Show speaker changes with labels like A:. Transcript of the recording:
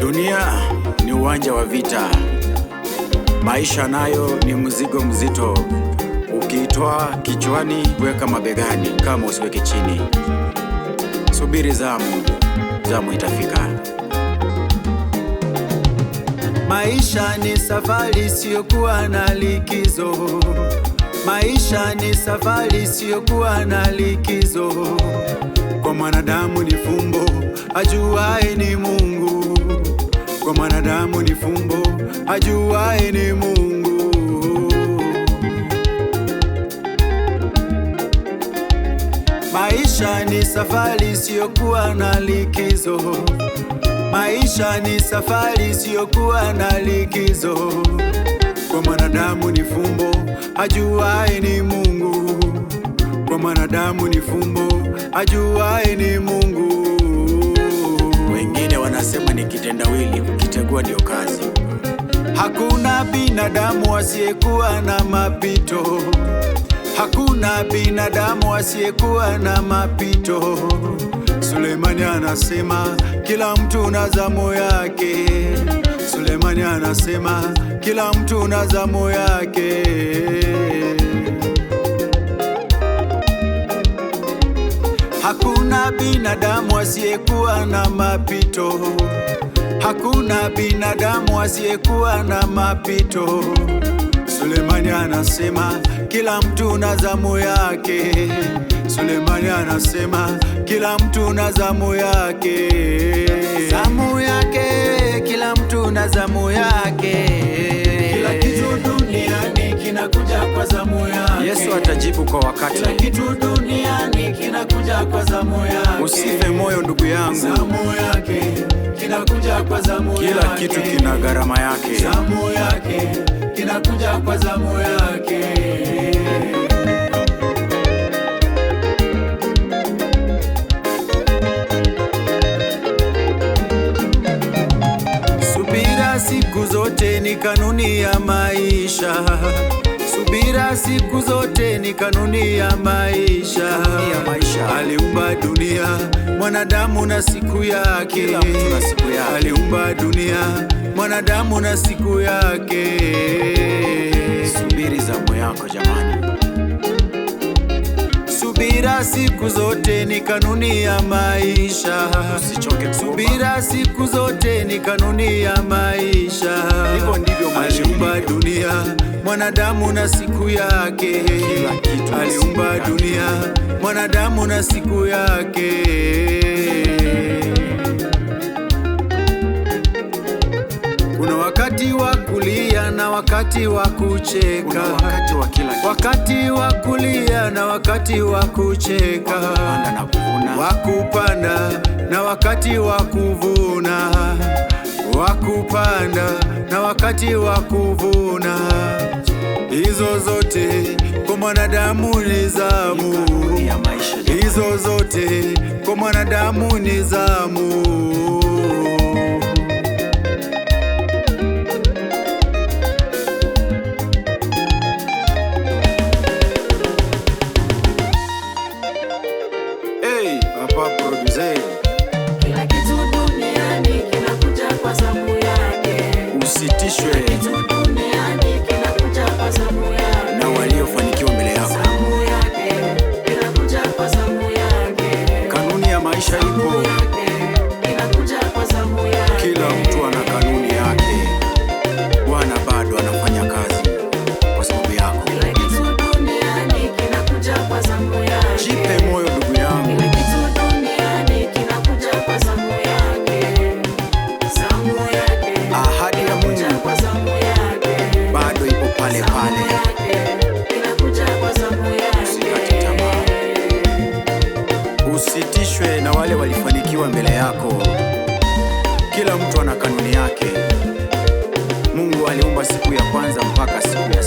A: Dunia ni uwanja wa vita, maisha nayo ni mzigo mzito. Ukiitoa kichwani, weka mabegani, kama usiweke chini. Subiri zamu itafika.
B: Maisha ni safari isiyokuwa na likizo. Maisha ni safari isiyokuwa na likizo. Kwa mwanadamu ni fumbo, ajuaye ni Mungu. Kwa mwanadamu ni fumbo, ajuaye ni Mungu. Maisha ni safari isiyokuwa na likizo. Maisha ni safari isiyokuwa na likizo. Kwa mwanadamu ni fumbo, ajuaye ni Mungu. Kwa mwanadamu ni fumbo, ajuaye ni Mungu.
A: Wengine wanasema ni kitendawili, kukitegua ndio kazi.
B: Hakuna binadamu asiyekuwa na mapito. Hakuna binadamu asiyekuwa na mapito. Sulemani anasema kila mtu na zamu yake. Sulemani anasema kila mtu na zamu yake. Hakuna binadamu asiyekuwa na mapito. Hakuna binadamu asiyekuwa na mapito. Sulemani anasema kila mtu na zamu yake. Sulemani anasema kila mtu na zamu yake. Zamu yake, kila mtu na zamu yake. Kila kitu duniani kinakuja kwa zamu yake.
A: Yesu atajibu kwa wakati.
B: Kila kitu duniani kinakuja kwa zamu yake.
A: Usife moyo ndugu yangu.
B: Zamu yake kinakuja kwa zamu yake.
A: Kila kitu kina gharama yake.
B: Zamu yake kinakuja kwa zamu yake. Subira siku zote ni kanuni ya maisha. Subira siku zote ni kanuni ya maisha. Aliumba dunia, mwanadamu na siku yake.
A: Kila mtu na siku yake.
B: Aliumba dunia, mwanadamu na siku yake.
A: Subiri zamu yako jamani.
B: Subira siku zote ni kanuni ya maisha.
A: Usichoke kuomba.
B: Subira siku zote ni kanuni ya maisha.
A: Hivyo ndivyo maisha
B: Aliumba
A: ilivyo.
B: dunia, mwanadamu na siku yake.
A: Kila kitu na siku
B: Aliumba
A: yake.
B: dunia, mwanadamu na siku yake. Kuna wakati wa kulia na wakati wa kucheka.
A: Kuna wakati wa kila kitu.
B: Wakati wa kulia na wakati wa kucheka.
A: Kupanda na kuvuna.
B: Wa kupanda na wakati wa kuvuna. Wa kupanda na wakati wa kuvuna. Hizo zote kwa mwanadamu ni zamu.
A: Kanuni ya maisha jamani.
B: Hizo zote kwa mwanadamu ni zamu.
A: Hey, hapa producer.
C: Kila kitu duniani kinakuja kwa zamu yake.
A: Usitishwe
C: Kitu duniani kinakuja kwa zamu yake.
A: na waliofanikiwa mbele yako.
C: Zamu yake kinakuja kwa zamu yake.
A: Kanuni ya maisha ipo.
C: Yake kinakuja kwa zamu yake.
A: Kila mtu ana kanuni yake. Bwana bado anafanya kazi kwa sababu yako.
C: Kila kitu duniani kinakuja kwa zamu yake.
A: Jipe moyo ndugu yangu.
C: Kila kitu duniani kinakuja kwa zamu yake. Zamu yake
A: Ahadi ya
C: kinakuja
A: Mungu
C: kwa zamu yake.
A: bado ipo pale pale. Usikate tamaa. Usitishwe na wale walifanikiwa mbele yako. Kila mtu ana kanuni yake. Mungu aliumba siku ya kwanza mpaka siku ya